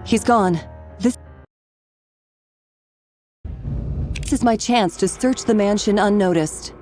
He's gone. This is my chance to search the mansion unnoticed.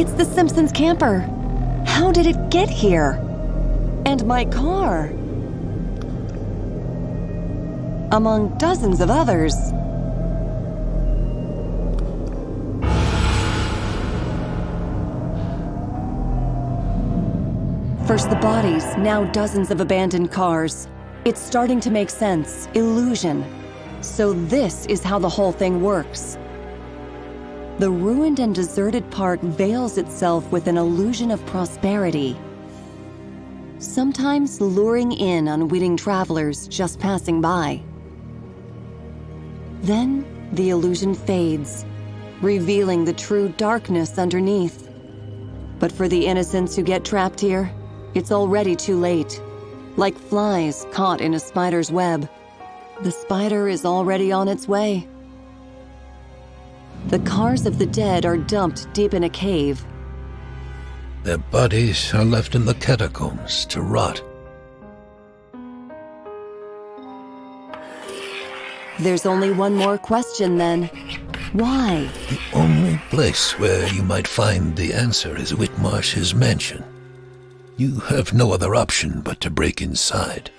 It's the Simpsons camper. How did it get here? And my car. Among dozens of others. First the bodies, now dozens of abandoned cars. It's starting to make sense. Illusion. So this is how the whole thing works. The ruined and deserted park veils itself with an illusion of prosperity, sometimes luring in unwitting travelers just passing by. Then the illusion fades, revealing the true darkness underneath. But for the innocents who get trapped here, it's already too late. Like flies caught in a spider's web, the spider is already on its way. The cars of the dead are dumped deep in a cave. Their bodies are left in the catacombs to rot. There's only one more question then. Why? The only place where you might find the answer is Whitmarsh's mansion. You have no other option but to break inside.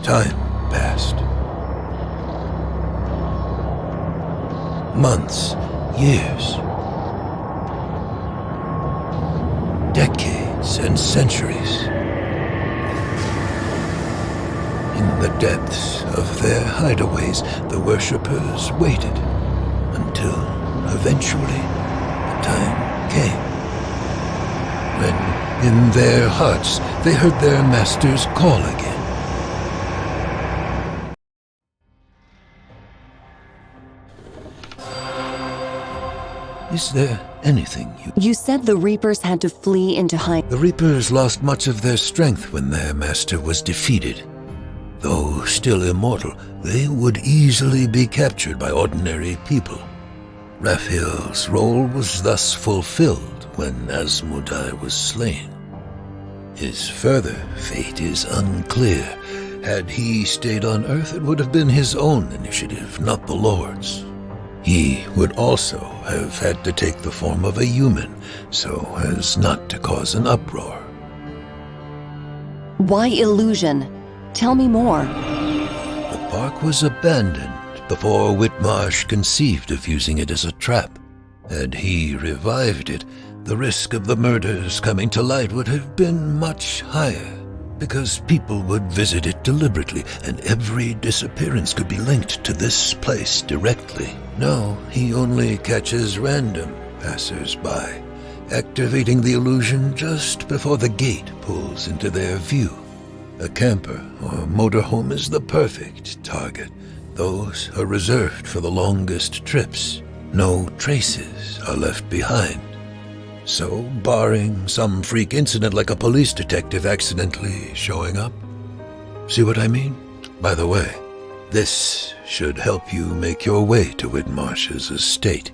Time passed. Months, years, decades, and centuries. In the depths of their hideaways, the worshippers waited until eventually the time came when, in their hearts, they heard their master's call again. Is there anything you... You said the Reapers had to flee into hiding. The Reapers lost much of their strength when their master was defeated. Though still immortal, they would easily be captured by ordinary people. Raphael's role was thus fulfilled when Asmodai was slain. His further fate is unclear. Had he stayed on Earth, it would have been his own initiative, not the Lord's. He would also have had to take the form of a human, so as not to cause an uproar. Why illusion? Tell me more. The park was abandoned before Whitmarsh conceived of using it as a trap. Had he revived it, the risk of the murders coming to light would have been much higher, because people would visit it deliberately, and every disappearance could be linked to this place directly. No, he only catches random passers-by, activating the illusion just before the gate pulls into their view. A camper or motorhome is the perfect target. Those are reserved for the longest trips. No traces are left behind. So, barring some freak incident like a police detective accidentally showing up. See what I mean? By the way, this should help you make your way to Whitmarsh's estate.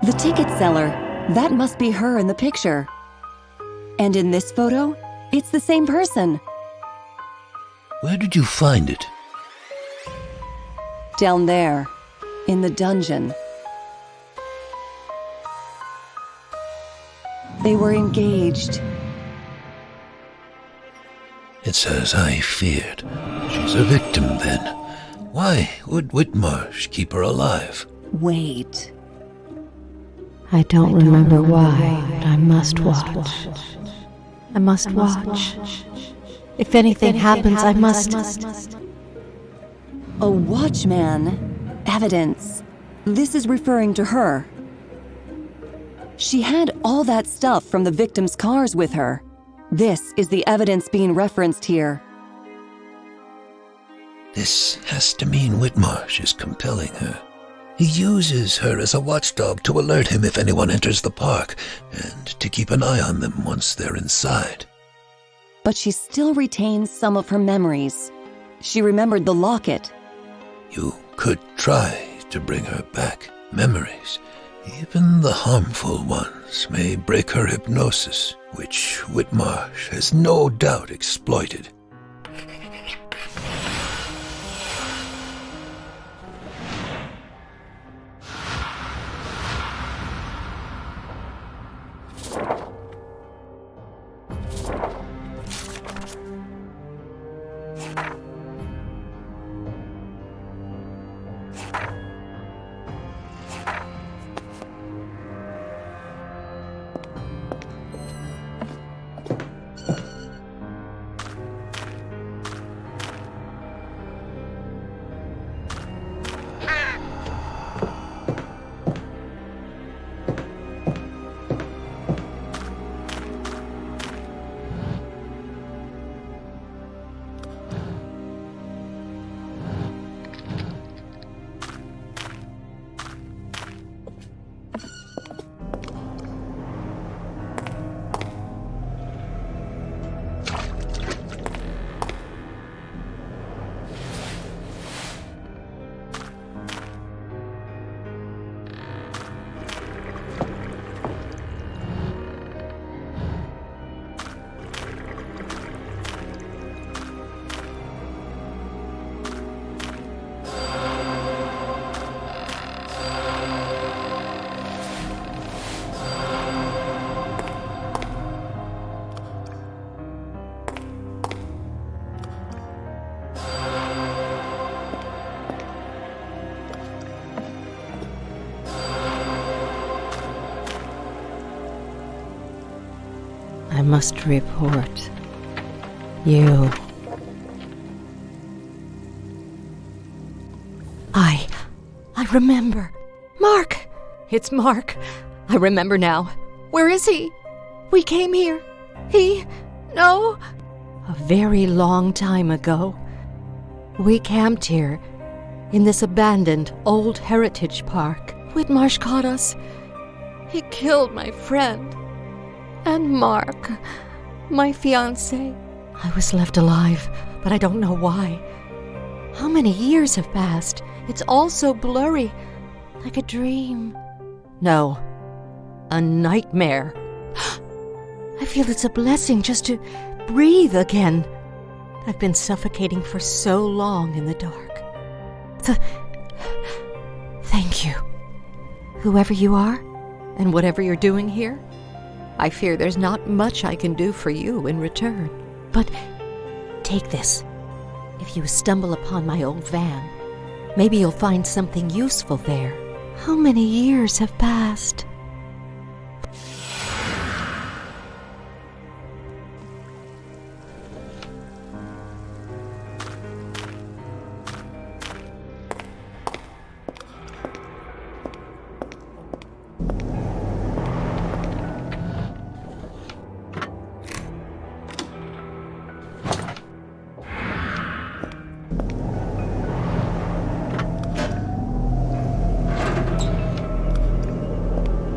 The ticket seller. That must be her in the picture. And in this photo, it's the same person. Where did you find it? Down there, in the dungeon. They were engaged. It's as I feared. She's a victim then. Why would Whitmarsh keep her alive? Wait. I don't remember why, but I must watch. I must watch. If anything happens, I must... A watchman. Evidence. This is referring to her. She had all that stuff from the victims' cars with her. This is the evidence being referenced here. This has to mean Whitmarsh is compelling her. He uses her as a watchdog to alert him if anyone enters the park, and to keep an eye on them once they're inside. But she still retains some of her memories. She remembered the locket. You could try to bring her back. Memories, even the harmful ones, may break her hypnosis, which Whitmarsh has no doubt exploited. I must report. You. I remember. Mark! It's Mark. I remember now. Where is he? We came here. No. A very long time ago. We camped here, in this abandoned old heritage park. Whitmarsh caught us. He killed my friend. And Mark, my fiancé. I was left alive, but I don't know why. How many years have passed? It's all so blurry, like a dream. No, a nightmare. I feel it's a blessing just to breathe again. I've been suffocating for so long in the dark. Thank you. Whoever you are, and whatever you're doing here, I fear there's not much I can do for you in return. But take this. If you stumble upon my old van, maybe you'll find something useful there. How many years have passed?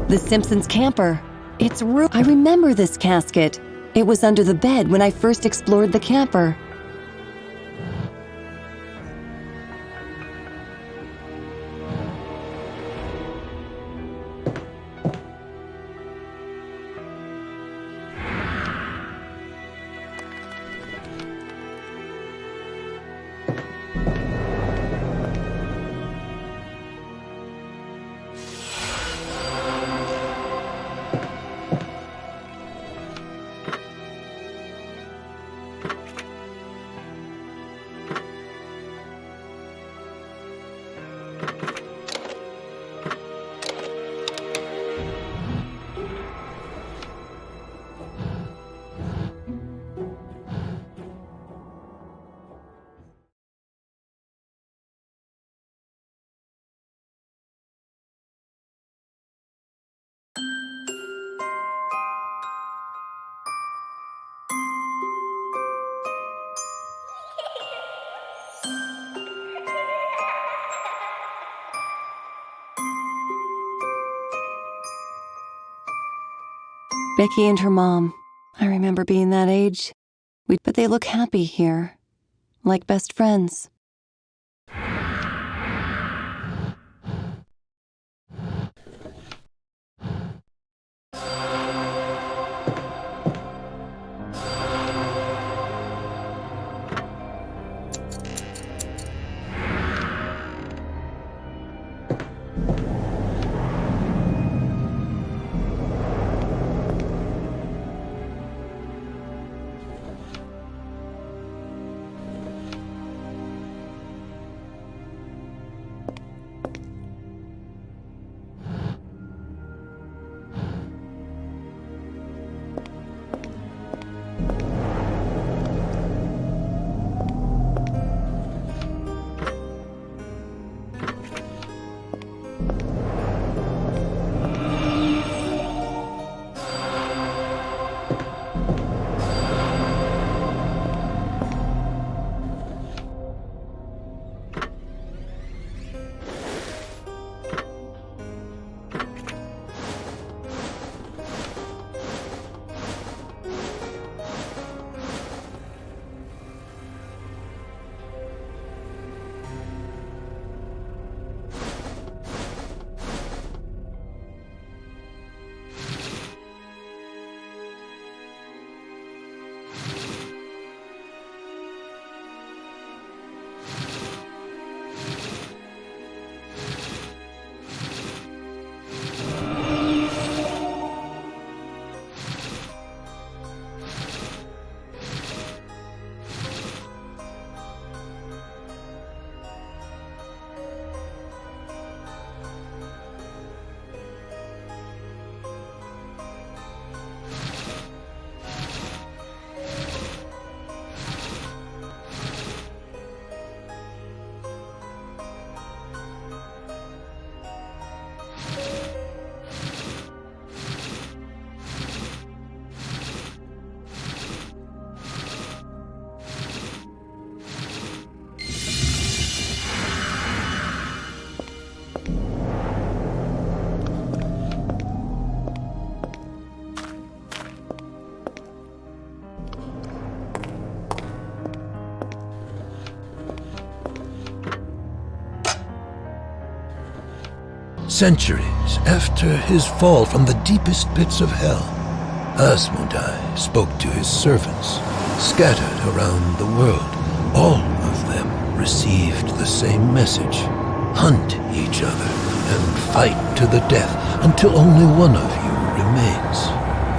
The Simpsons camper. It's I remember this casket. It was under the bed when I first explored the camper. Becky and her mom. I remember being that age. But they look happy here. Like best friends. Centuries after his fall from the deepest pits of hell, Asmodai spoke to his servants, scattered around the world. All of them received the same message. Hunt each other and fight to the death until only one of you remains.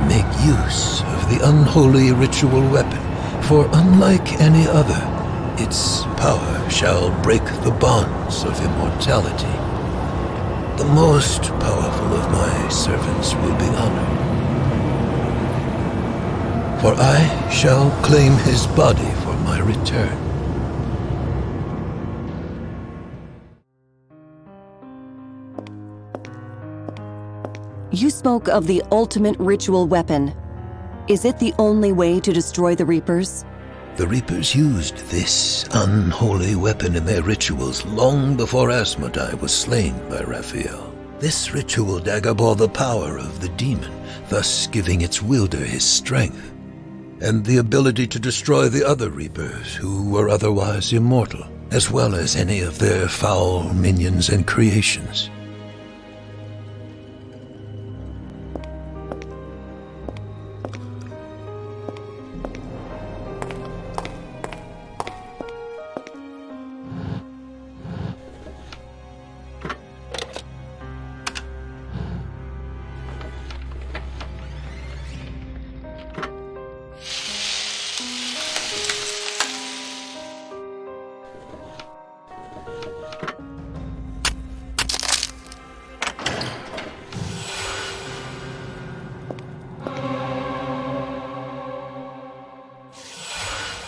Make use of the unholy ritual weapon, for unlike any other, its power shall break the bonds of immortality. The most powerful of my servants will be honored, for I shall claim his body for my return. You spoke of the ultimate ritual weapon. Is it the only way to destroy the Reapers? The Reapers used this unholy weapon in their rituals long before Asmodai was slain by Raphael. This ritual dagger bore the power of the demon, thus giving its wielder his strength, and the ability to destroy the other Reapers who were otherwise immortal, as well as any of their foul minions and creations.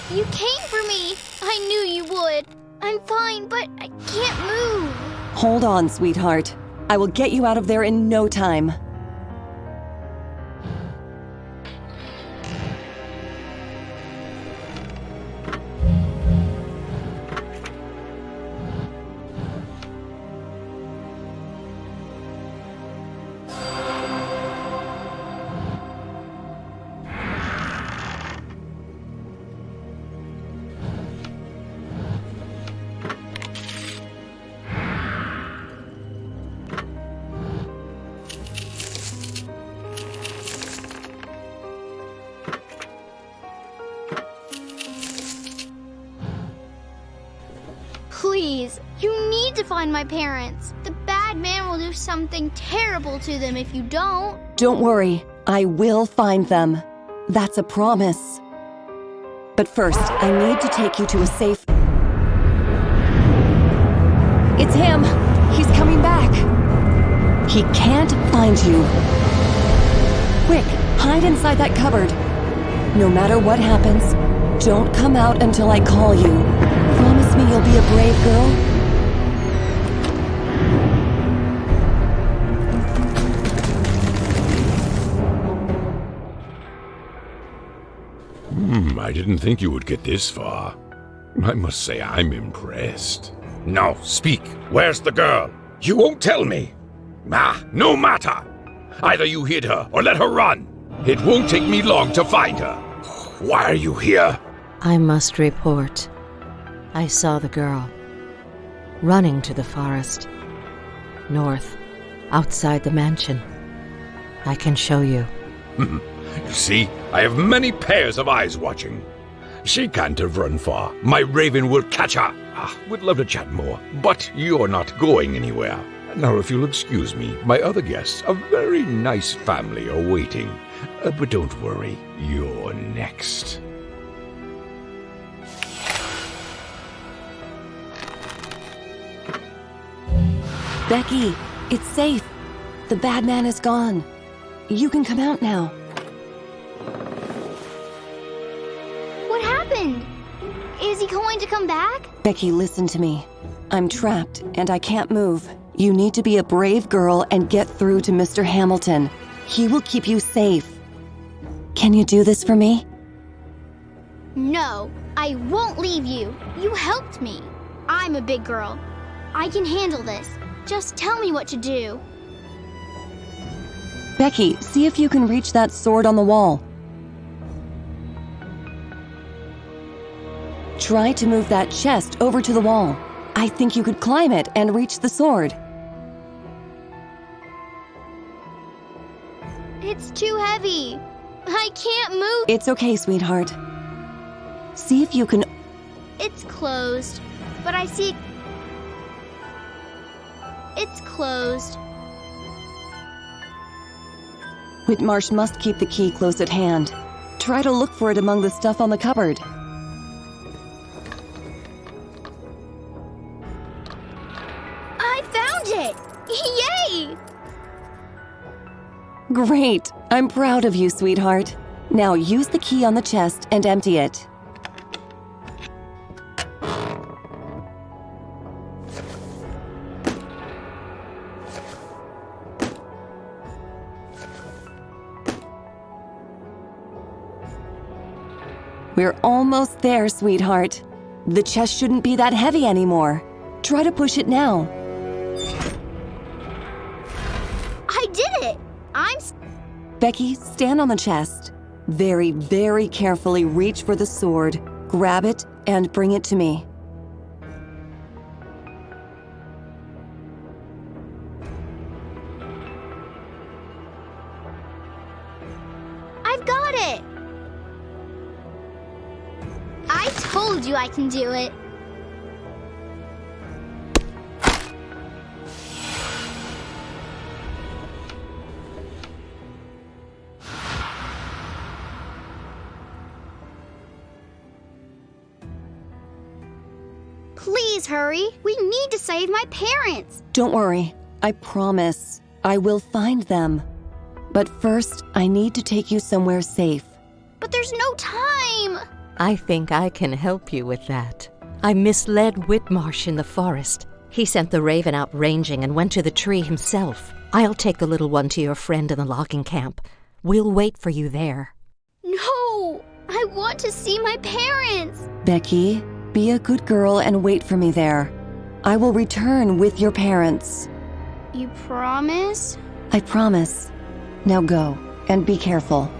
You came for me! I knew you would! I'm fine, but I can't move! Hold on, sweetheart. I will get you out of there in no time. Please, you need to find my parents. The bad man will do something terrible to them if you don't. Don't worry, I will find them. That's a promise. But first, I need to take you to a safe... It's him! He's coming back! He can't find you. Quick, hide inside that cupboard. No matter what happens, don't come out until I call you. Promise me you'll be a brave girl? I didn't think you would get this far. I must say I'm impressed. Now, speak. Where's the girl? You won't tell me. No matter. Either you hid her or let her run. It won't take me long to find her. Why are you here? I must report. I saw the girl running to the forest. North, outside the mansion. I can show you. You see, I have many pairs of eyes watching. She can't have run far. My raven will catch her. Would love to chat more, but you're not going anywhere. Now, if you'll excuse me, my other guests, a very nice family, are waiting. But don't worry, you're next. Becky, it's safe. The bad man is gone. You can come out now. What happened? Is he going to come back? Becky, listen to me. I'm trapped and I can't move. You need to be a brave girl and get through to Mr. Hamilton. He will keep you safe. Can you do this for me? No, I won't leave you. You helped me. I'm a big girl. I can handle this. Just tell me what to do. Becky, see if you can reach that sword on the wall. Try to move that chest over to the wall. I think you could climb it and reach the sword. It's too heavy. I can't move. It's okay, sweetheart. See if you can. It's closed, but I see. It's closed. Whitmarsh must keep the key close at hand. Try to look for it among the stuff on the cupboard. I found it! Yay! Great! I'm proud of you, sweetheart. Now use the key on the chest and empty it. We're almost there, sweetheart. The chest shouldn't be that heavy anymore. Try to push it now. I did it! Becky, stand on the chest. Very, very carefully reach for the sword, grab it, and bring it to me. I've got it! I told you I can do it. Please hurry. We need to save my parents. Don't worry. I promise. I will find them. But first, I need to take you somewhere safe. But there's no time. I think I can help you with that. I misled Whitmarsh in the forest. He sent the raven out ranging and went to the tree himself. I'll take the little one to your friend in the logging camp. We'll wait for you there. No! I want to see my parents. Becky, be a good girl and wait for me there. I will return with your parents. You promise? I promise. Now go, and be careful.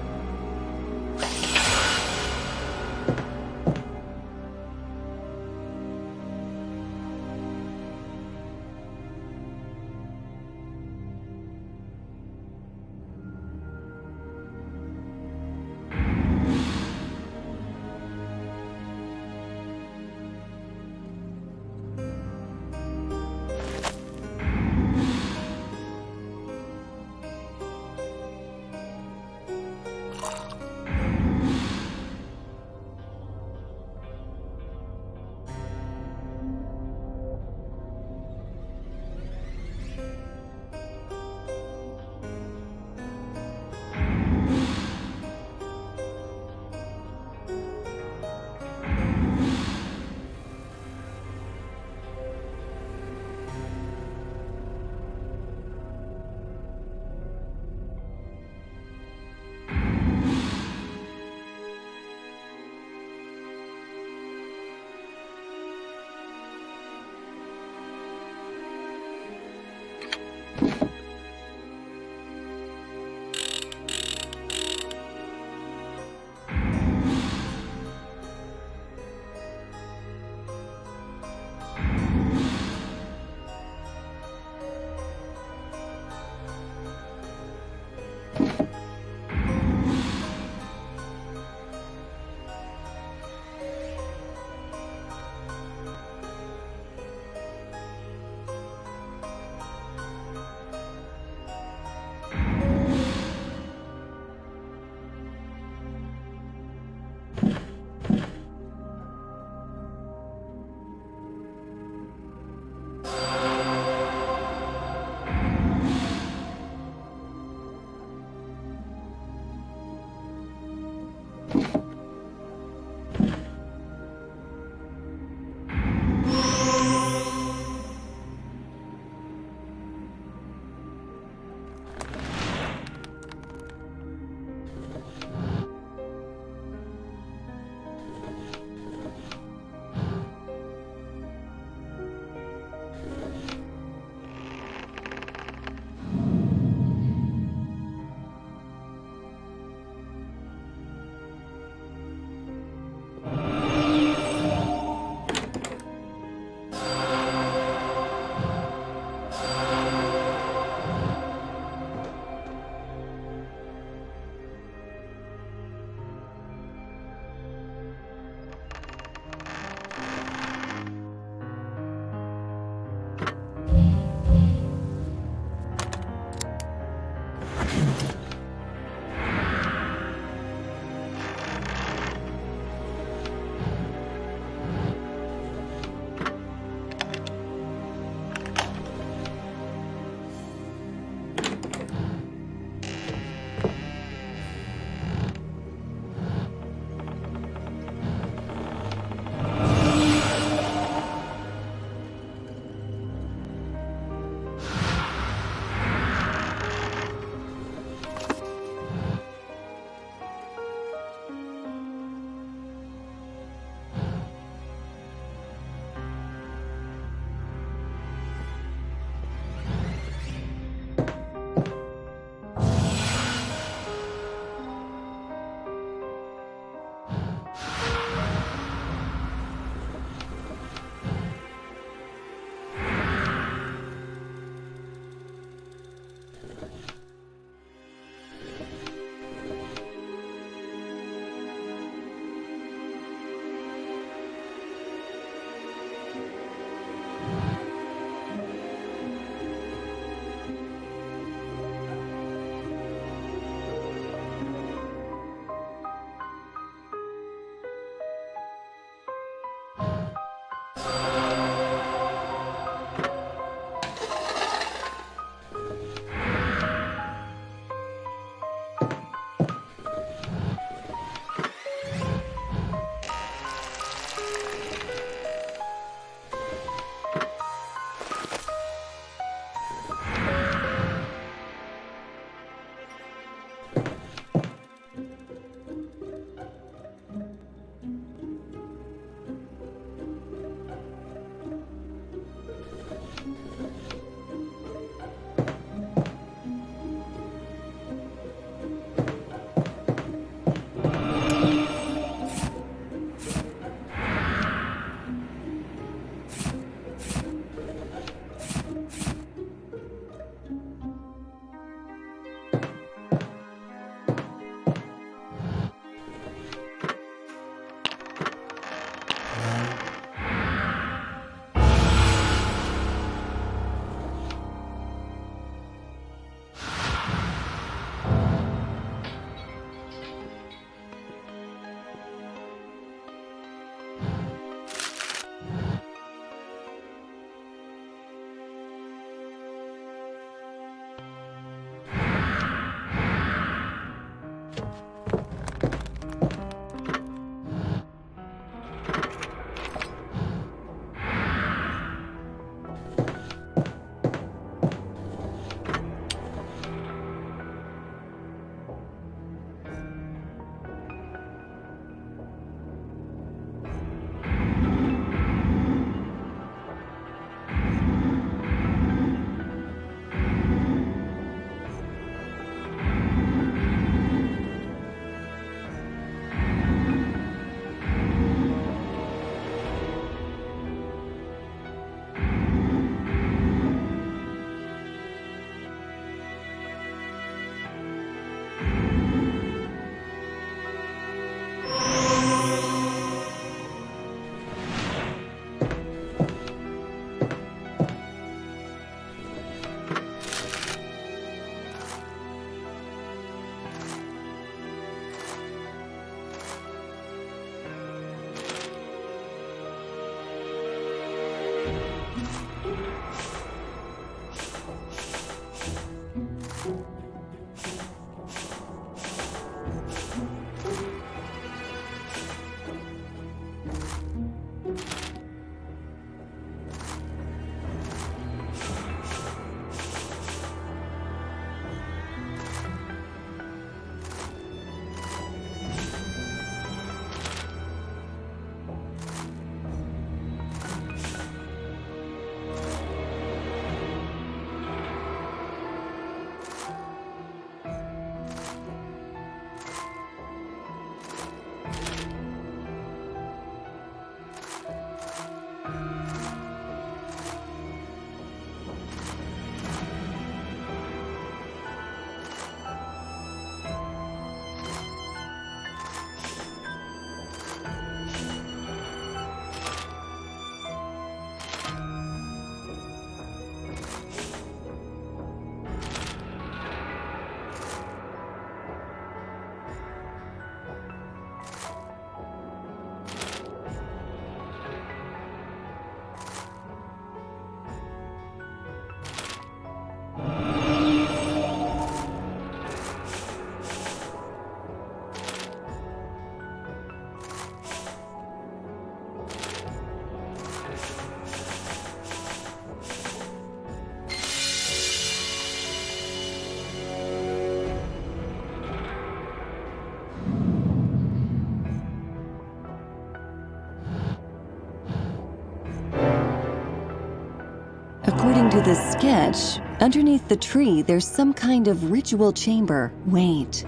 According to this sketch, underneath the tree there's some kind of ritual chamber. Wait.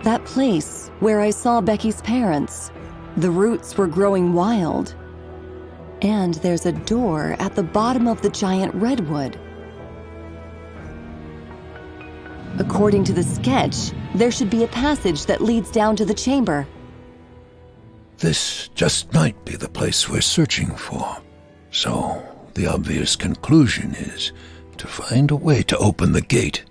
That place where I saw Becky's parents. The roots were growing wild. And there's a door at the bottom of the giant redwood. According to the sketch, there should be a passage that leads down to the chamber. This just might be the place we're searching for. So, the obvious conclusion is to find a way to open the gate.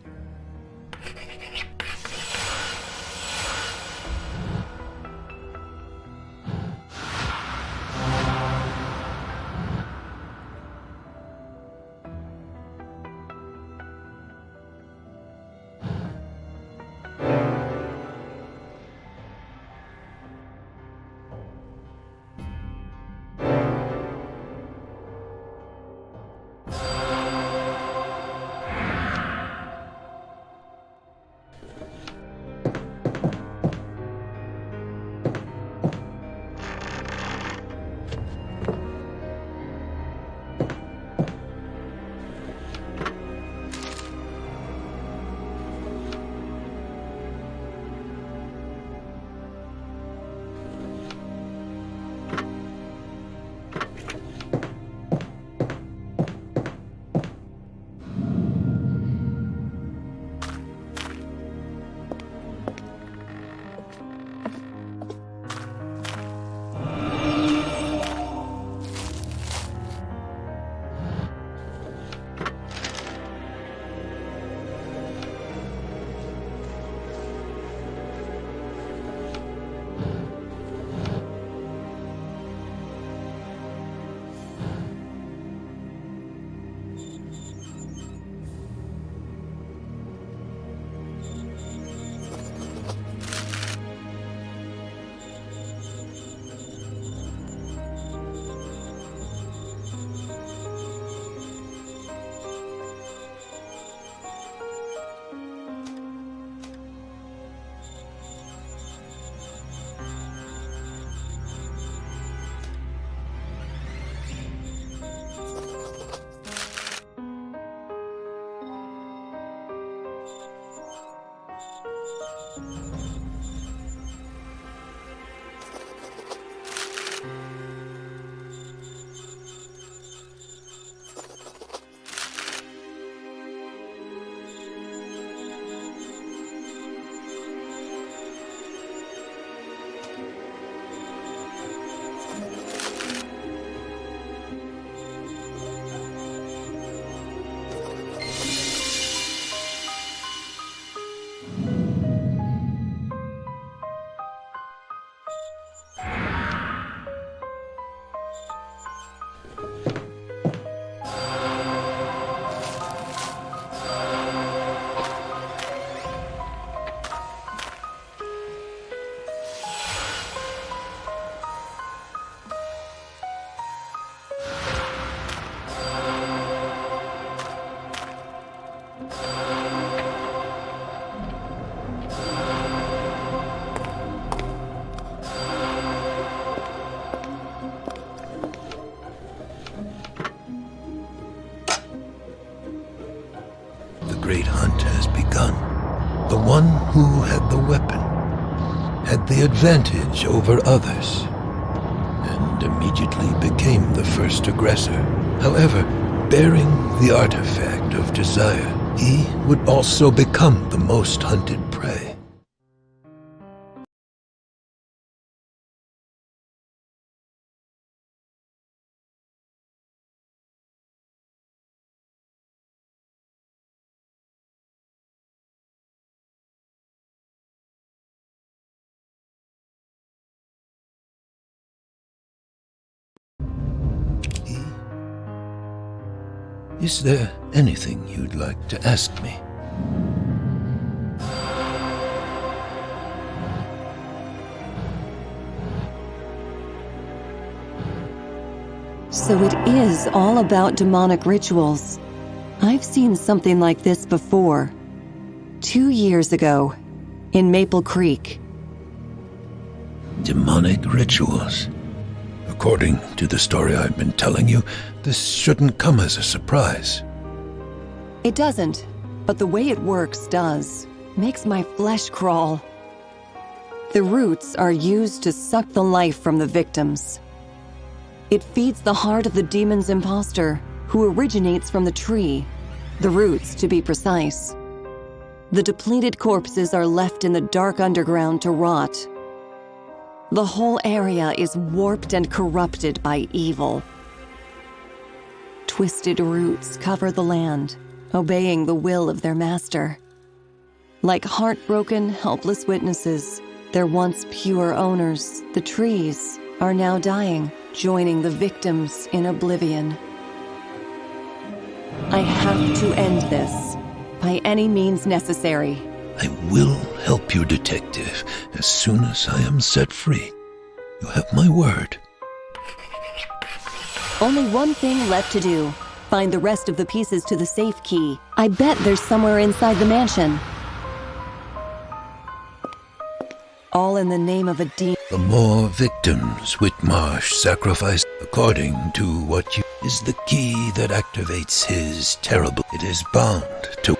great hunt has begun. The one who had the weapon had the advantage over others, and immediately became the first aggressor. However, bearing the artifact of desire, he would also become the most hunted prey. Is there anything you'd like to ask me? So it is all about demonic rituals. I've seen something like this before. 2 years ago, in Maple Creek. Demonic rituals. According to the story I've been telling you, this shouldn't come as a surprise. It doesn't, but the way it works does. Makes my flesh crawl. The roots are used to suck the life from the victims. It feeds the heart of the demon's imposter, who originates from the tree, the roots to be precise. The depleted corpses are left in the dark underground to rot. The whole area is warped and corrupted by evil. Twisted roots cover the land, obeying the will of their master. Like heartbroken, helpless witnesses, their once pure owners, the trees, are now dying, joining the victims in oblivion. I have to end this, by any means necessary. I will help you, Detective, as soon as I am set free. You have my word. Only one thing left to do. Find the rest of the pieces to the safe key. I bet there's somewhere inside the mansion. All in the name of a demon. The more victims Whitmarsh sacrificed, according to what you... is the key that activates his terrible... It is bound to...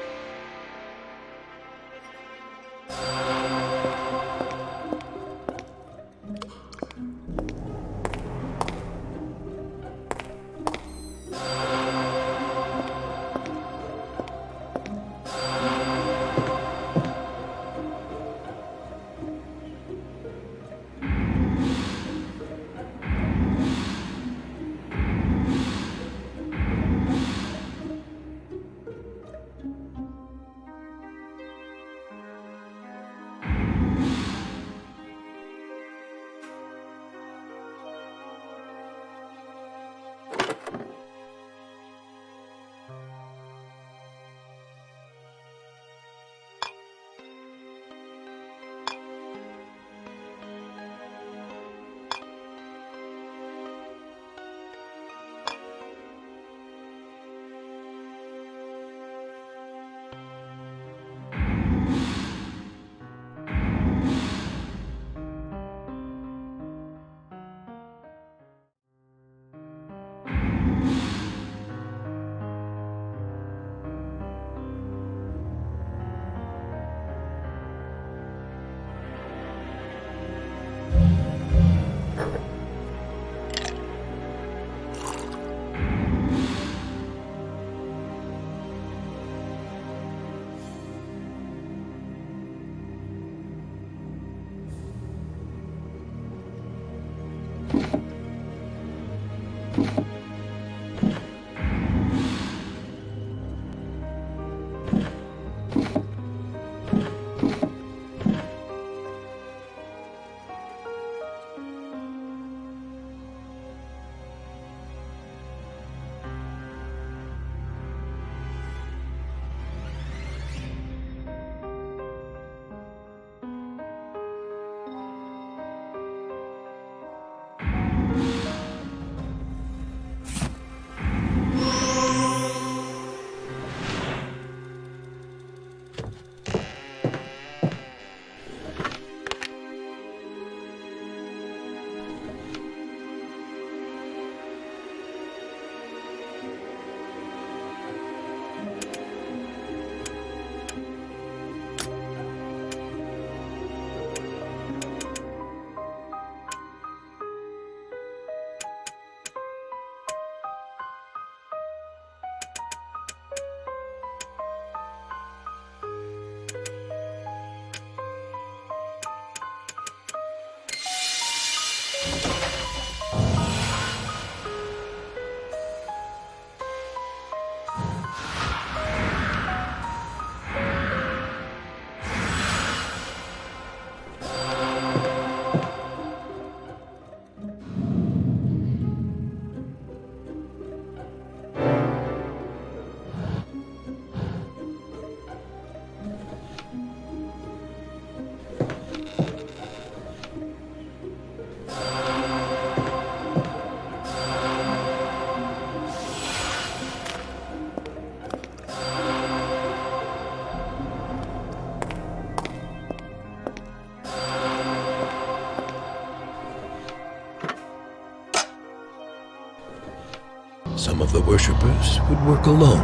Some of the worshippers would work alone.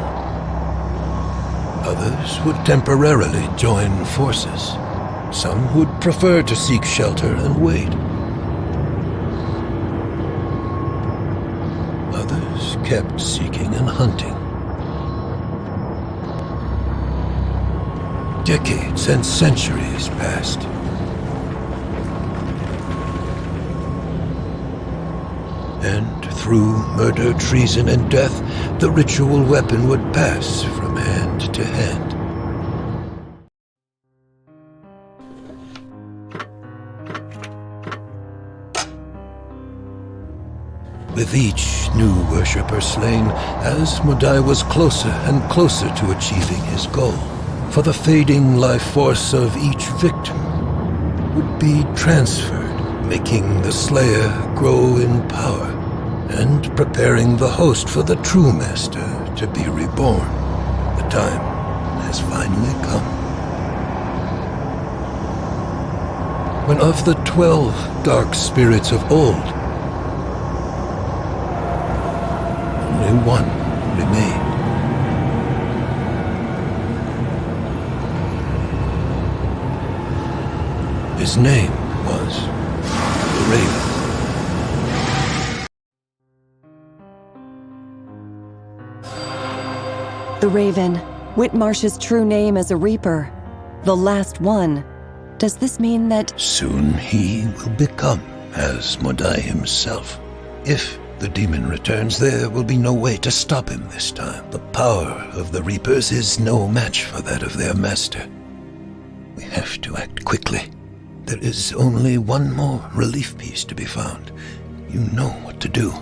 Others would temporarily join forces. Some would prefer to seek shelter and wait. Others kept seeking and hunting. Decades and centuries passed. And through murder, treason, and death, the ritual weapon would pass from hand to hand. With each new worshipper slain, Asmodai was closer and closer to achieving his goal. For the fading life force of each victim would be transferred, making the Slayer grow in power, and preparing the host for the true Master to be reborn. The time has finally come. When of the 12 dark spirits of old, only one remained. His name was the Raven. The Raven, Whitmarsh's true name as a Reaper. The last one. Does this mean that... Soon he will become Asmodai himself. If the demon returns, there will be no way to stop him this time. The power of the Reapers is no match for that of their master. We have to act quickly. There is only one more relief piece to be found. You know what to do.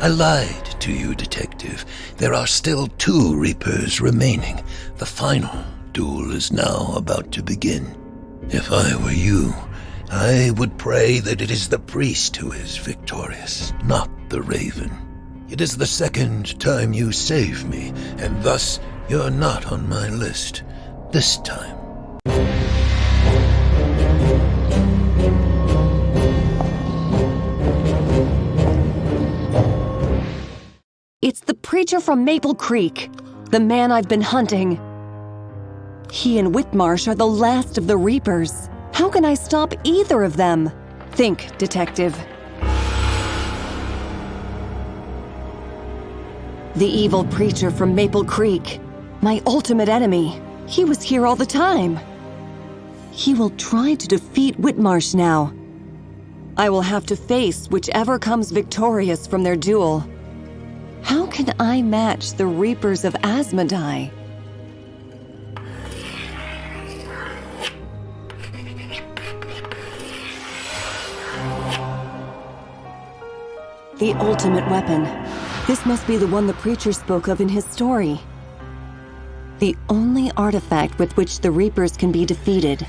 I lied to you, Detective. There are still 2 Reapers remaining. The final duel is now about to begin. If I were you, I would pray that it is the priest who is victorious, not the Raven. It is the 2nd time you save me, and thus you're not on my list. This time. It's the preacher from Maple Creek, the man I've been hunting. He and Whitmarsh are the last of the Reapers. How can I stop either of them? Think, Detective. The evil preacher from Maple Creek, my ultimate enemy. He was here all the time. He will try to defeat Whitmarsh now. I will have to face whichever comes victorious from their duel. How can I match the Reapers of Asmodai? The ultimate weapon. This must be the one the preacher spoke of in his story. The only artifact with which the Reapers can be defeated.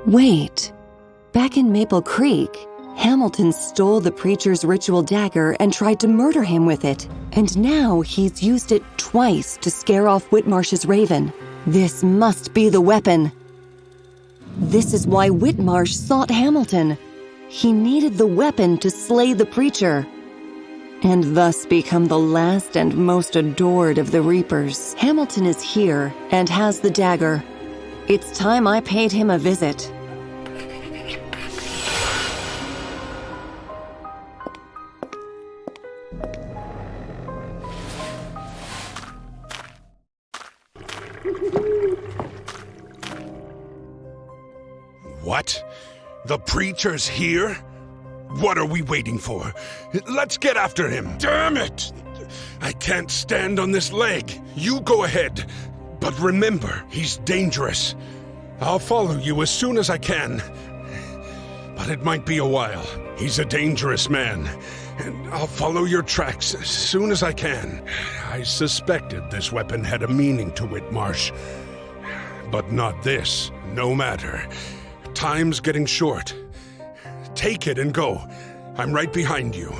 Wait, back in Maple Creek, Hamilton stole the preacher's ritual dagger and tried to murder him with it. And now he's used it twice to scare off Whitmarsh's raven. This must be the weapon. This is why Whitmarsh sought Hamilton. He needed the weapon to slay the preacher, and thus become the last and most adored of the Reapers. Hamilton is here and has the dagger. It's time I paid him a visit. What? The preacher's here? What are we waiting for? Let's get after him. Damn it! I can't stand on this leg. You go ahead. But remember, he's dangerous. I'll follow you as soon as I can. But it might be a while. He's a dangerous man. And I'll follow your tracks as soon as I can. I suspected this weapon had a meaning to Whitmarsh. But not this. No matter. Time's getting short. Take it and go. I'm right behind you.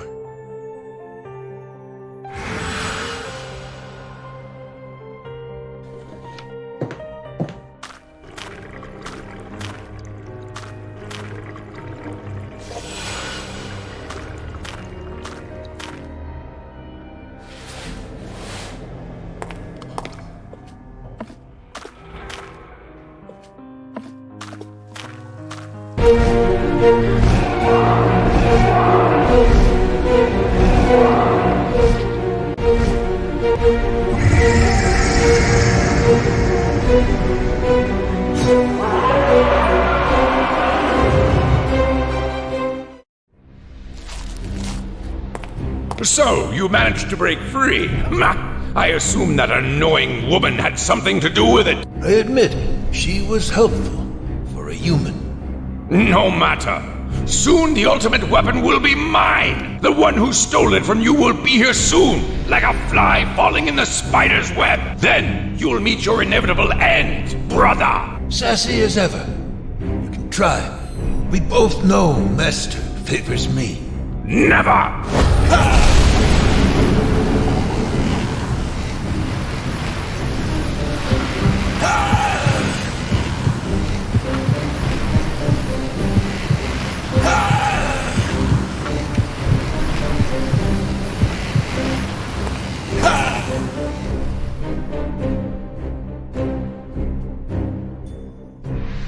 So, you managed to break free. I assume that annoying woman had something to do with it. I admit, she was helpful for a human. No matter. Soon the ultimate weapon will be mine. The one who stole it from you will be here soon, like a fly falling in the spider's web. Then you'll meet your inevitable end, brother. Sassy as ever. You can try. We both know Master favors me. Never!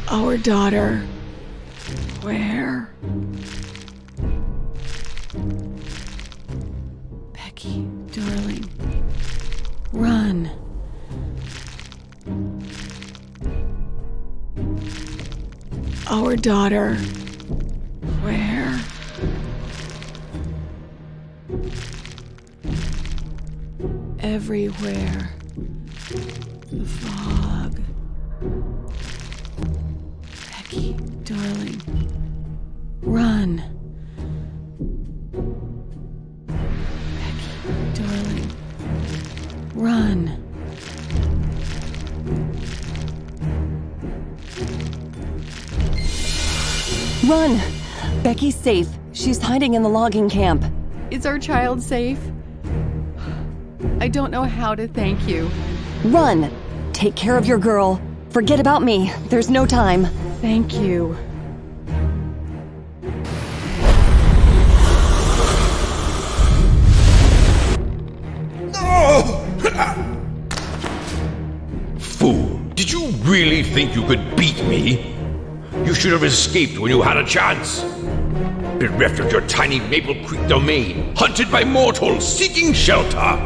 Our daughter, where? Becky, darling, run. Our daughter, where? Everywhere. The fog. Becky, darling, run. Run. Run! Becky's safe. She's hiding in the logging camp. Is our child safe? I don't know how to thank you. Run! Take care of your girl. Forget about me. There's no time. Thank you. Fool, did you really think you could beat me? You should have escaped when you had a chance. Bereft of your tiny Maple Creek domain, hunted by mortals seeking shelter.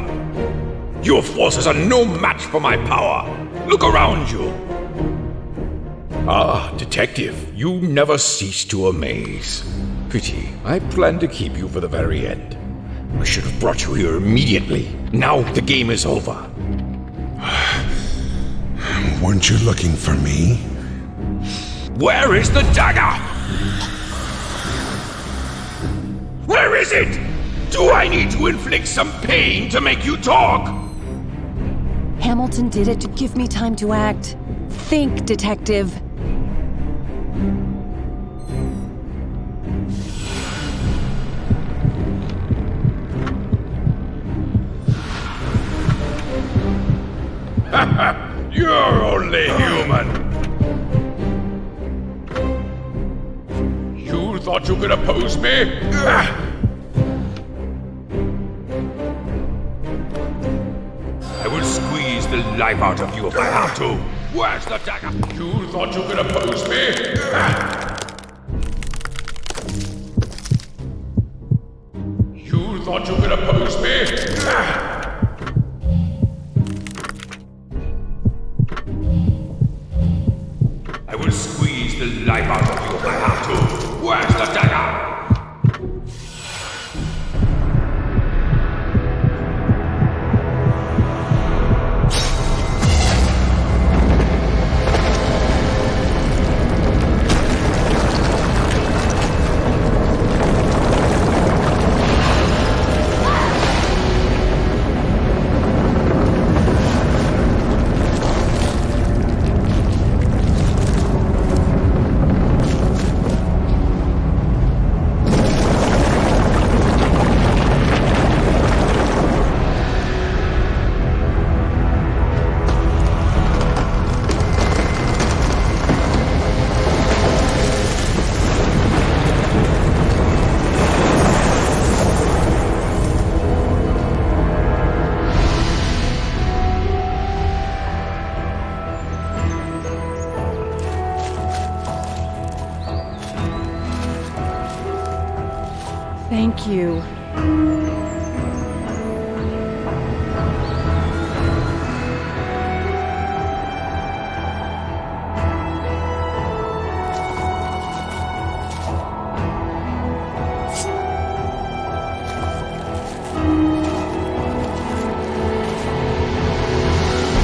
Your forces are no match for my power. Look around you. Ah, detective, you never cease to amaze. Pity, I planned to keep you for the very end. I should have brought you here immediately. Now the game is over. Weren't you looking for me? Where is the dagger? Where is it? Do I need to inflict some pain to make you talk? Hamilton did it to give me time to act. Think, detective. You're only human. You thought you could oppose me? I will squeeze the life out of you if I have to. Where's the dagger? You thought you could oppose me? You thought you could oppose me? I will squeeze the life out of you if I have to. Where's the dagger? Thank you.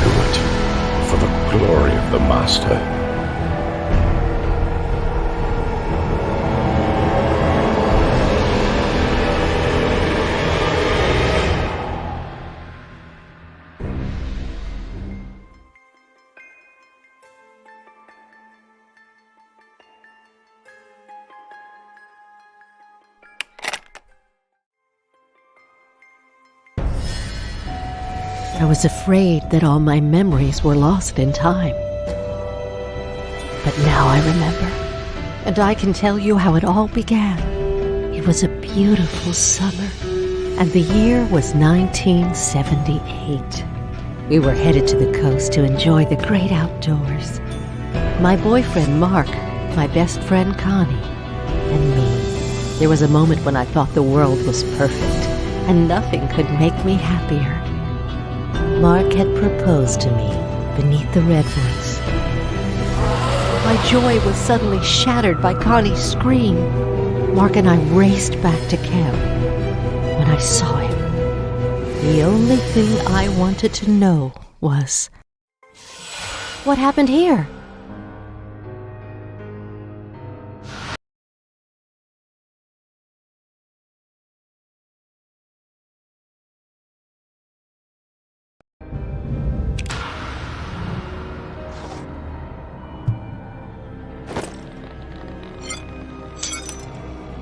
Do it for the glory of the Master. I was afraid that all my memories were lost in time. But now I remember, and I can tell you how it all began. It was a beautiful summer, and the year was 1978. We were headed to the coast to enjoy the great outdoors. My boyfriend Mark, my best friend Connie, and me. There was a moment when I thought the world was perfect, and nothing could make me happier. Mark had proposed to me beneath the redwoods. My joy was suddenly shattered by Connie's scream. Mark and I raced back to camp. When I saw him, the only thing I wanted to know was, what happened here?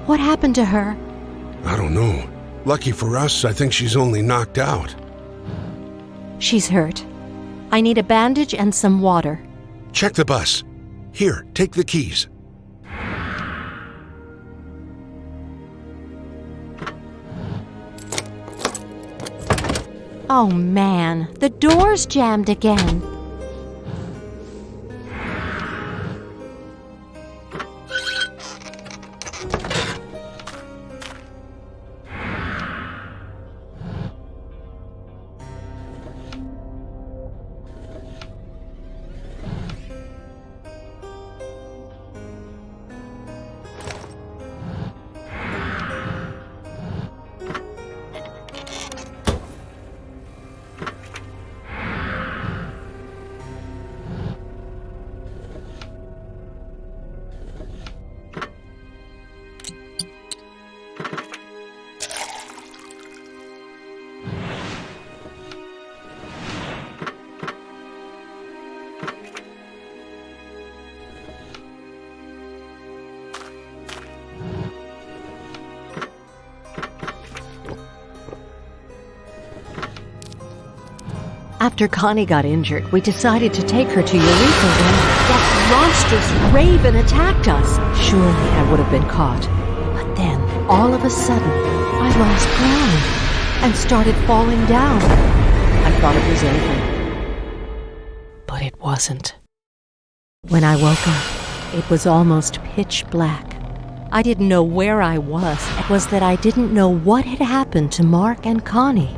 What happened to her? I don't know. Lucky for us, I think she's only knocked out. She's hurt. I need a bandage and some water. Check the bus. Here, take the keys. Oh man, the door's jammed again. After Connie got injured, we decided to take her to Eureka when that monstrous raven attacked us. Surely I would have been caught. But then, all of a sudden, I lost ground and started falling down. I thought it was over. But it wasn't. When I woke up, it was almost pitch black. I didn't know where I was. It was that I didn't know what had happened to Mark and Connie.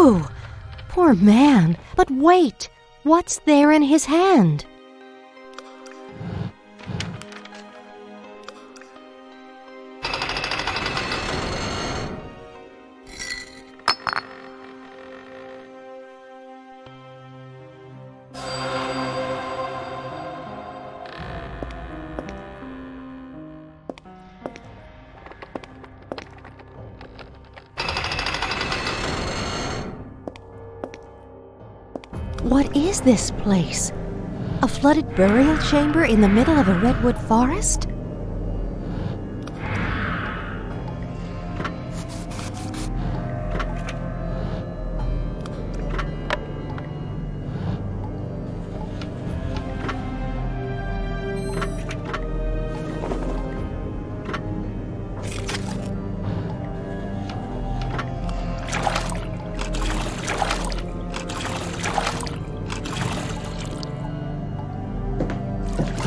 Phew! Poor man. But wait, what's there in his hand? What is this place? A flooded burial chamber in the middle of a redwood forest?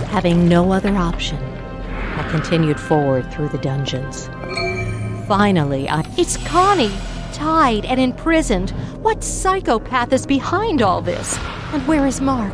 Having no other option, I continued forward through the dungeons. Finally, It's Connie! Tied and imprisoned! What psychopath is behind all this? And where is Mark?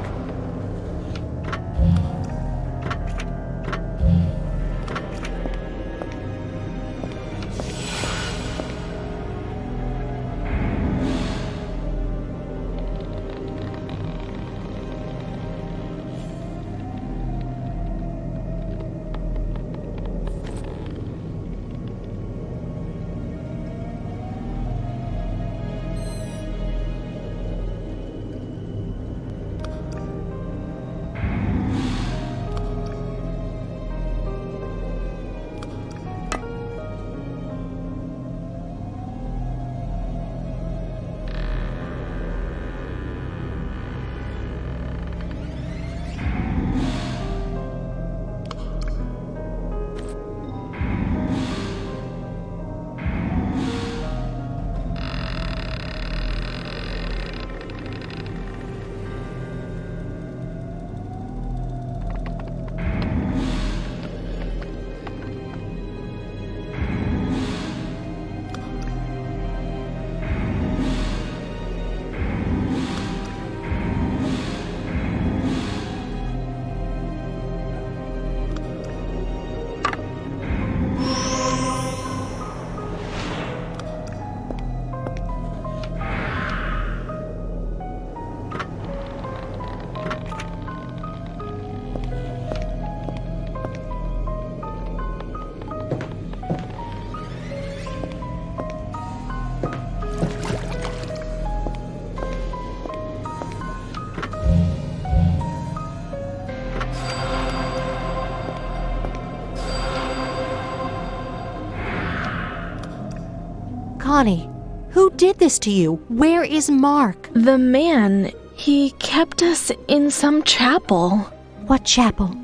Connie, who did this to you? Where is Mark? The man, he kept us in some chapel. What chapel?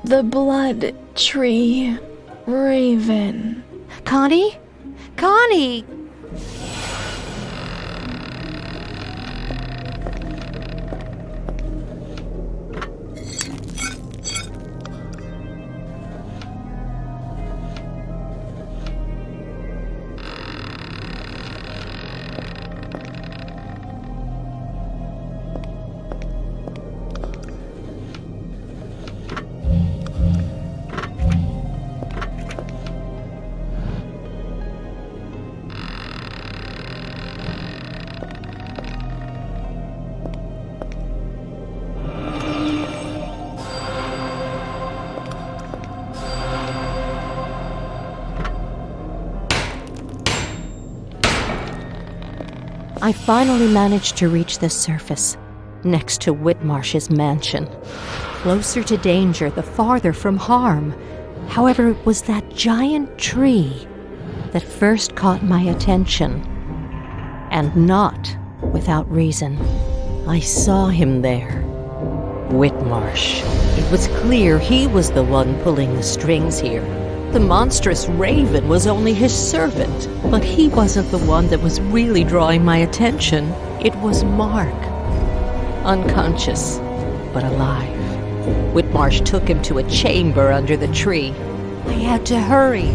The Blood Tree Raven. Connie? Connie! I finally managed to reach the surface, next to Whitmarsh's mansion. Closer to danger, the farther from harm. However, it was that giant tree that first caught my attention. And not without reason. I saw him there. Whitmarsh. It was clear he was the one pulling the strings here. The monstrous raven was only his servant, but he wasn't the one that was really drawing my attention. It was Mark. Unconscious, but alive. Whitmarsh took him to a chamber under the tree. I had to hurry.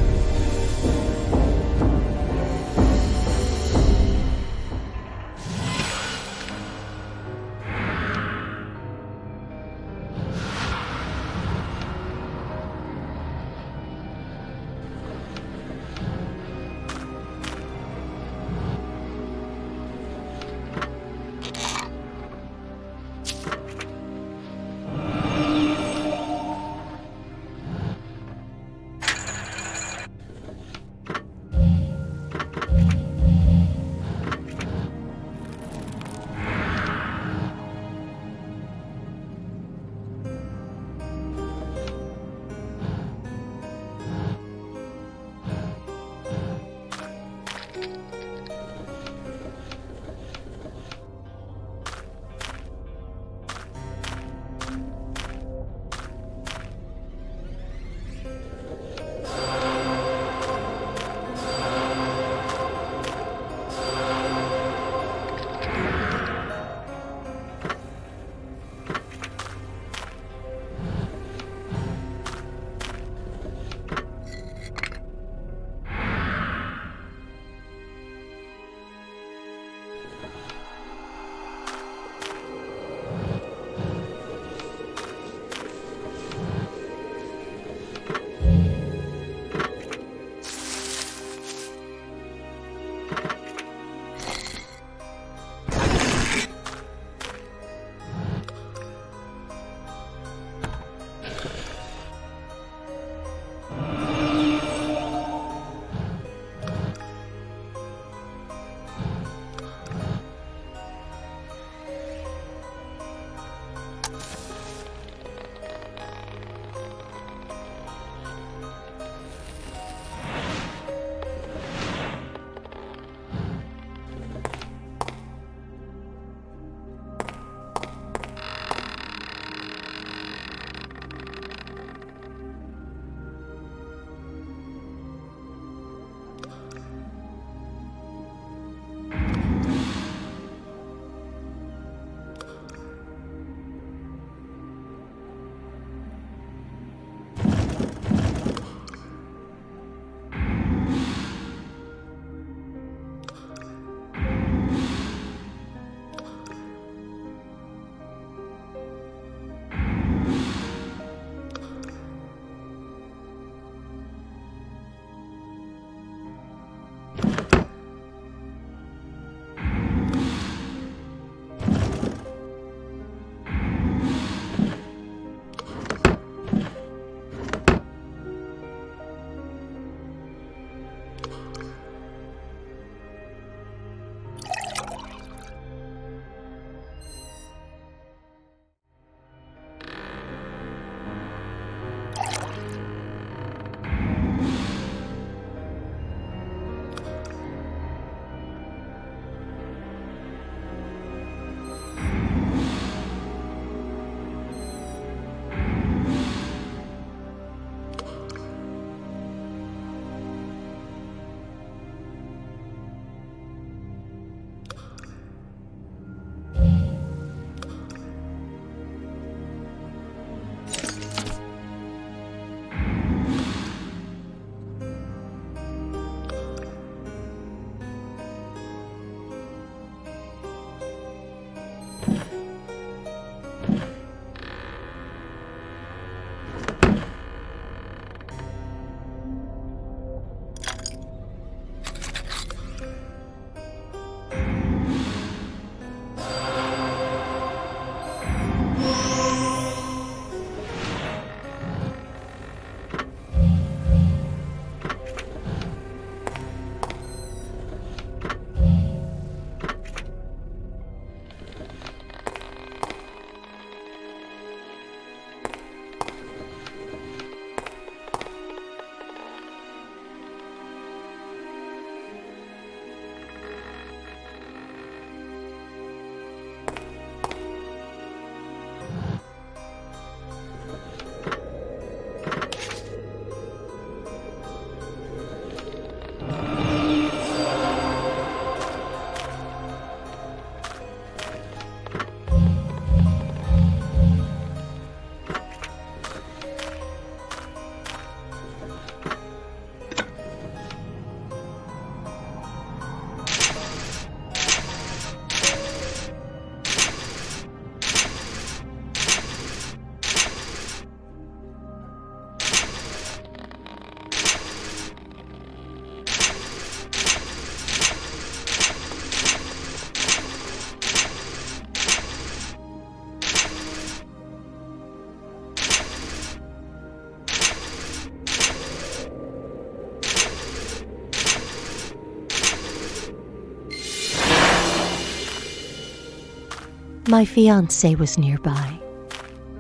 My fiancé was nearby,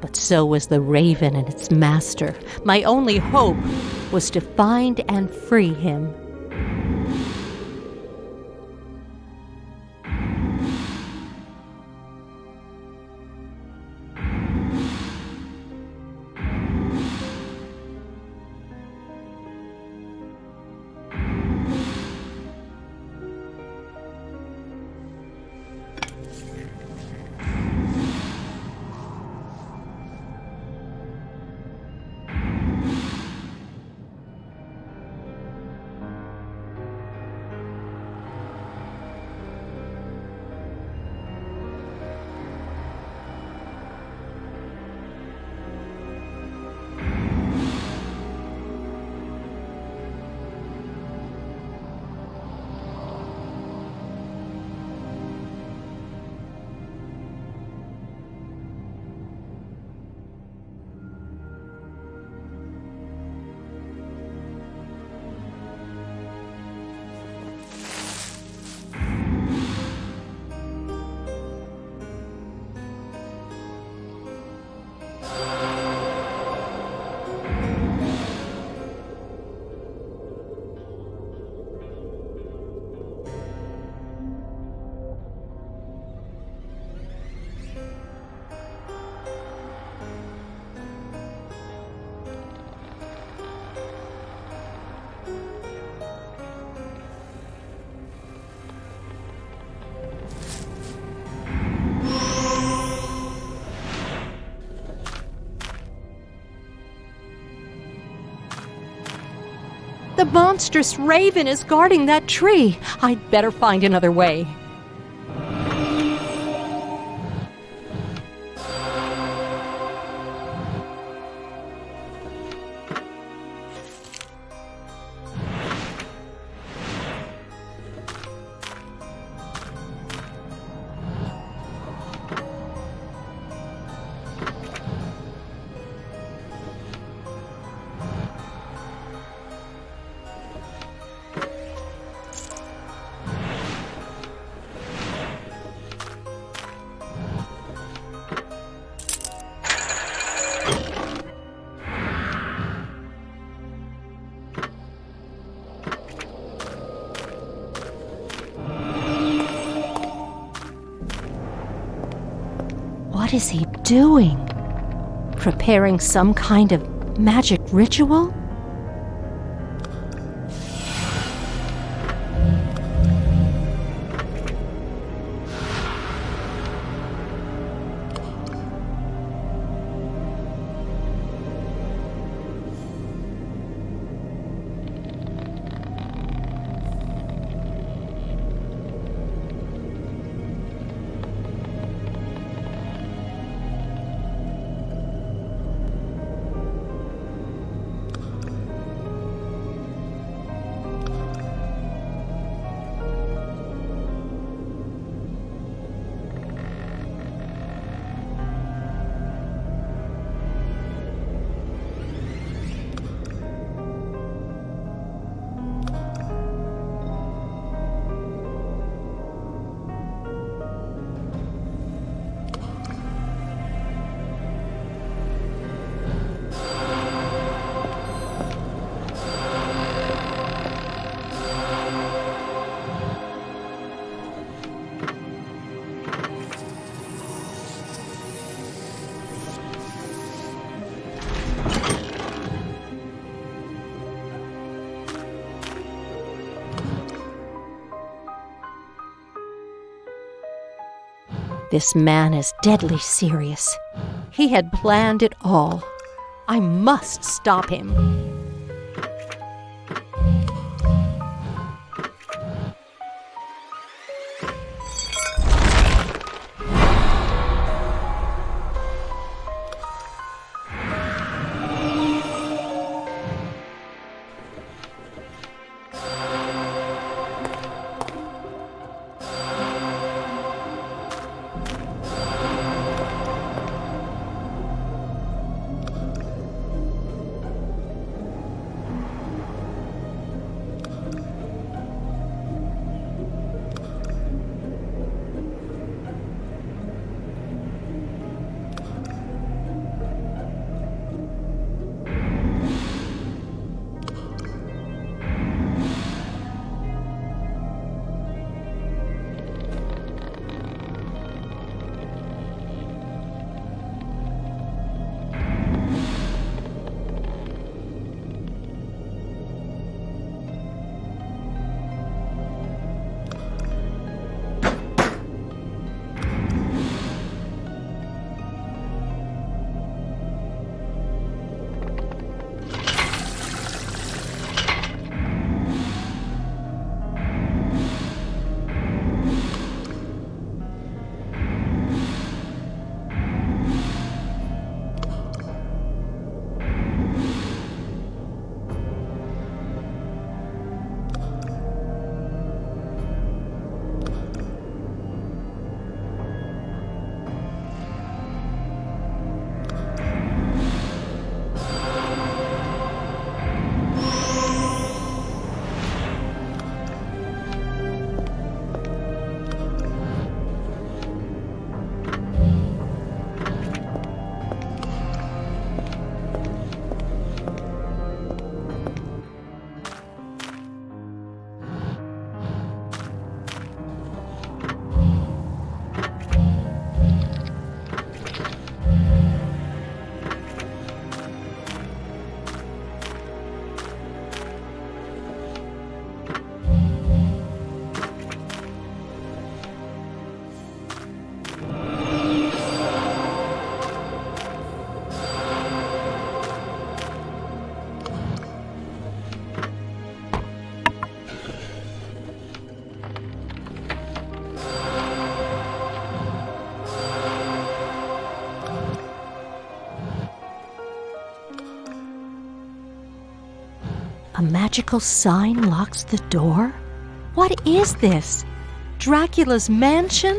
but so was the raven and its master. My only hope was to find and free him. The monstrous raven is guarding that tree. I'd better find another way. What is he doing? Preparing some kind of magic ritual? This man is deadly serious. He had planned it all. I must stop him. A magical sign locks the door? What is this? Dracula's mansion?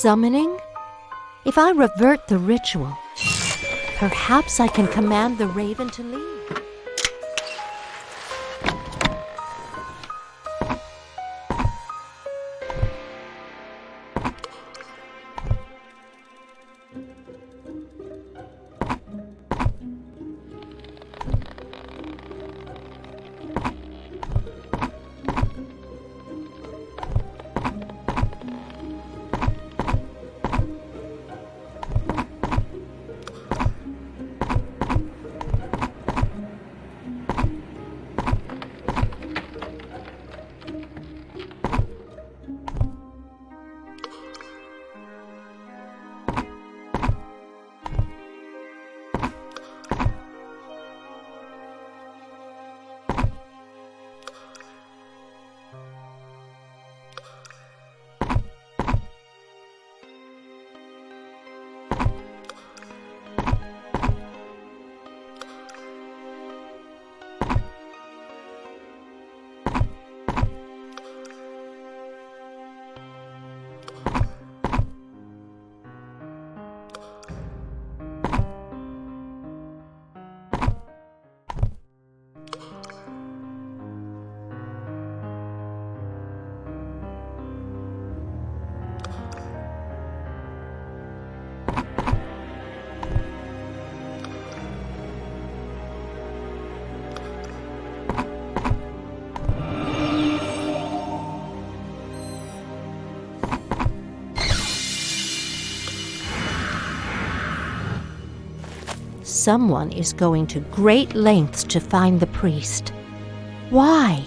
Summoning? If I revert the ritual, perhaps I can command the raven to leave. someone is going to great lengths to find the priest. Why?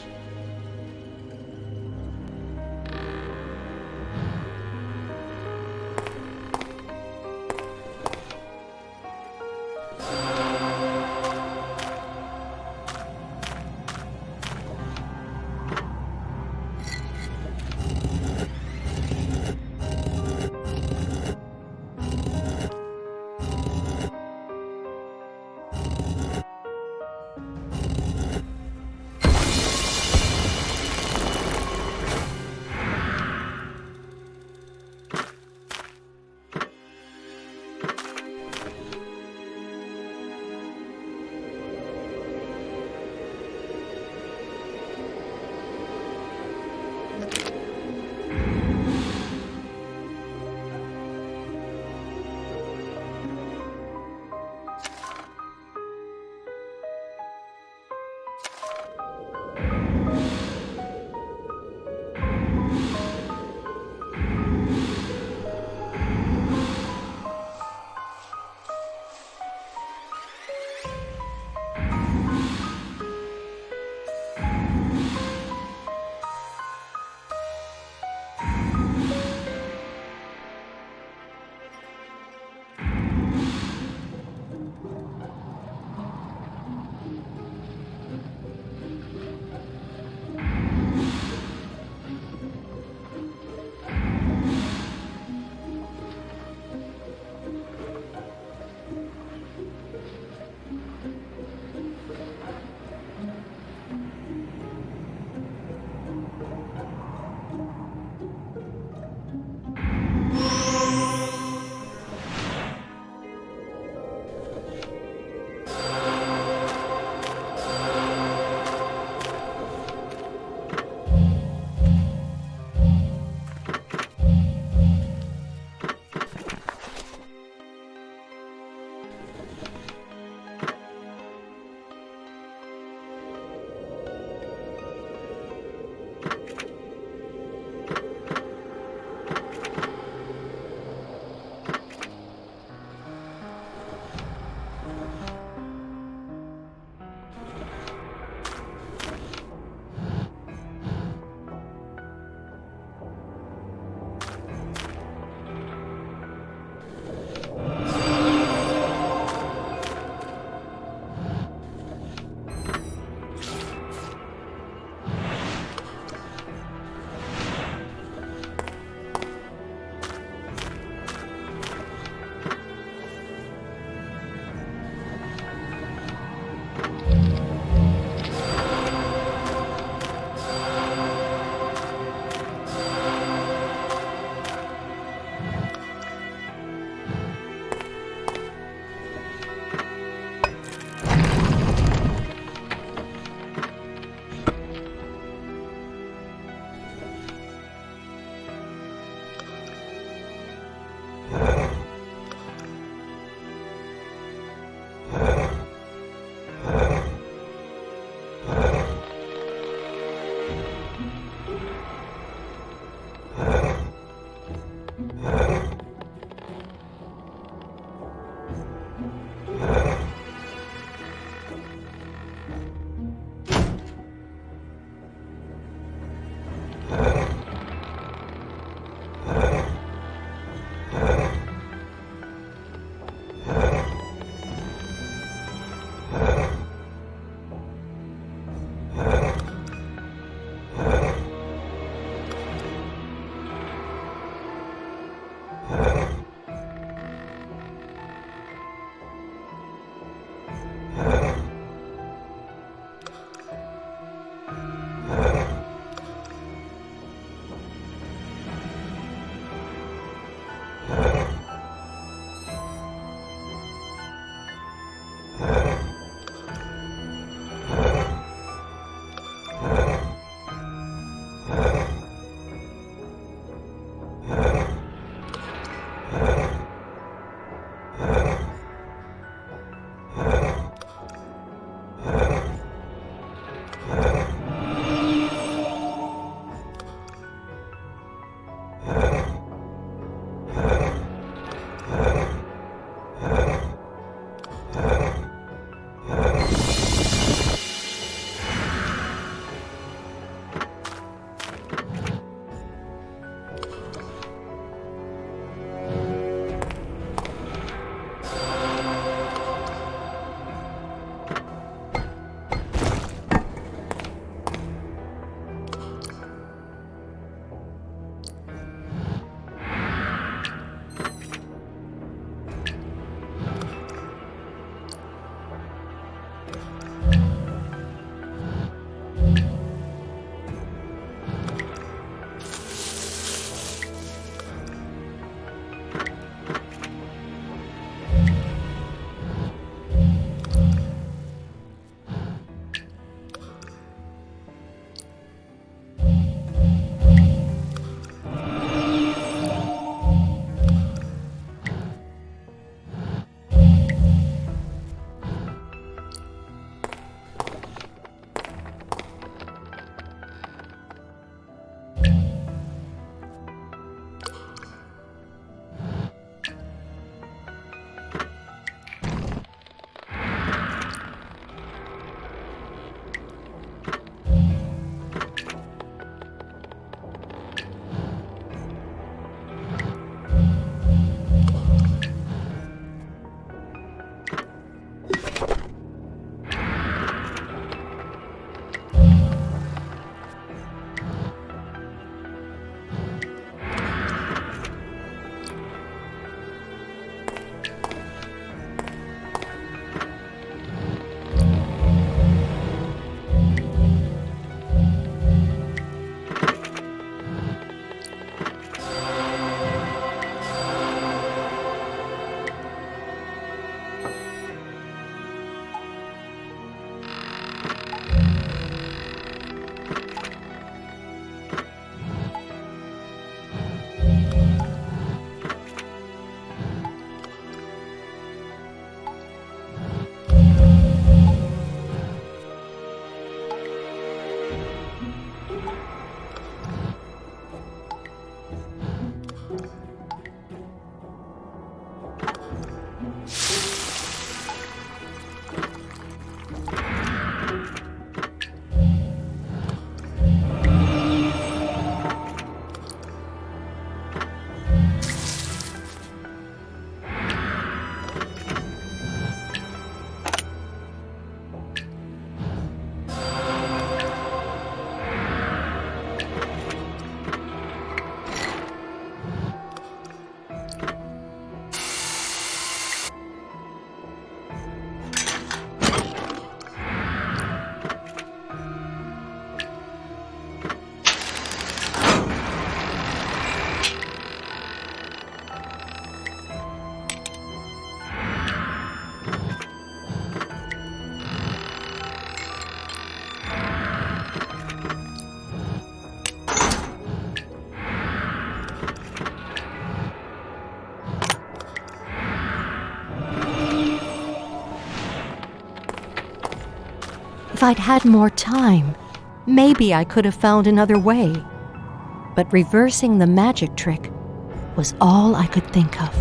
I'd had more time, maybe I could have found another way. But reversing the magic trick was all I could think of.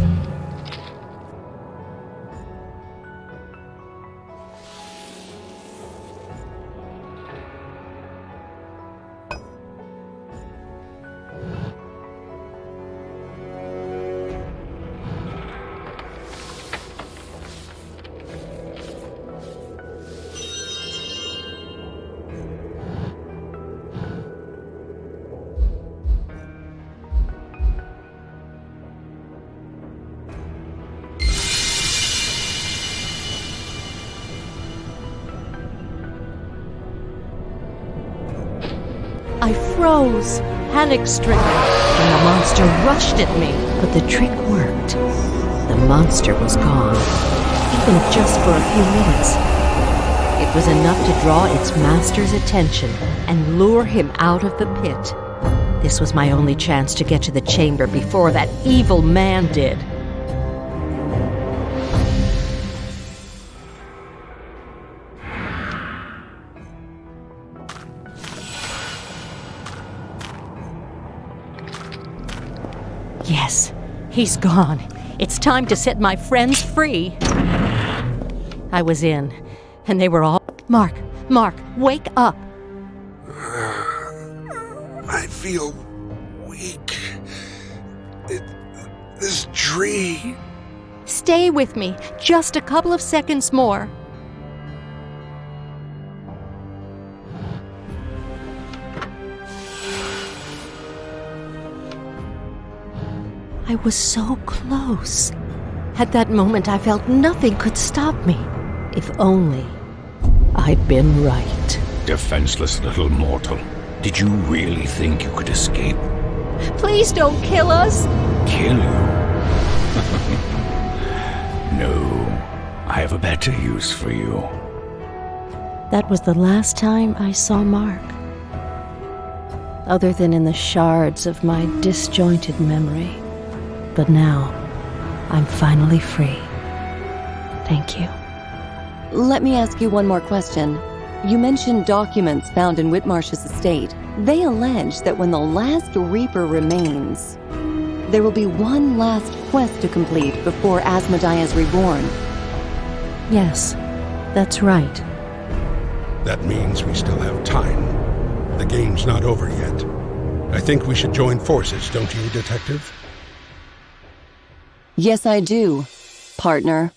I froze, panic-stricken, and the monster rushed at me. But the trick worked. The monster was gone, even just for a few minutes. It was enough to draw its master's attention and lure him out of the pit. This was my only chance to get to the chamber before that evil man did. Yes, he's gone. It's time to set my friends free. I was in, and they were all... Mark, wake up. I feel weak. This tree... Stay with me, just a couple of seconds more. I was so close. At that moment, I felt nothing could stop me. If only I'd been right. Defenseless little mortal. Did you really think you could escape? Please don't kill us. Kill you? No, I have a better use for you. That was the last time I saw Mark. Other than in the shards of my disjointed memory. But now, I'm finally free. Thank you. Let me ask you one more question. You mentioned documents found in Whitmarsh's estate. They allege that when the last Reaper remains, there will be one last quest to complete before Asmodai is reborn. Yes, that's right. That means we still have time. The game's not over yet. I think we should join forces, don't you, Detective? Yes, I do, partner.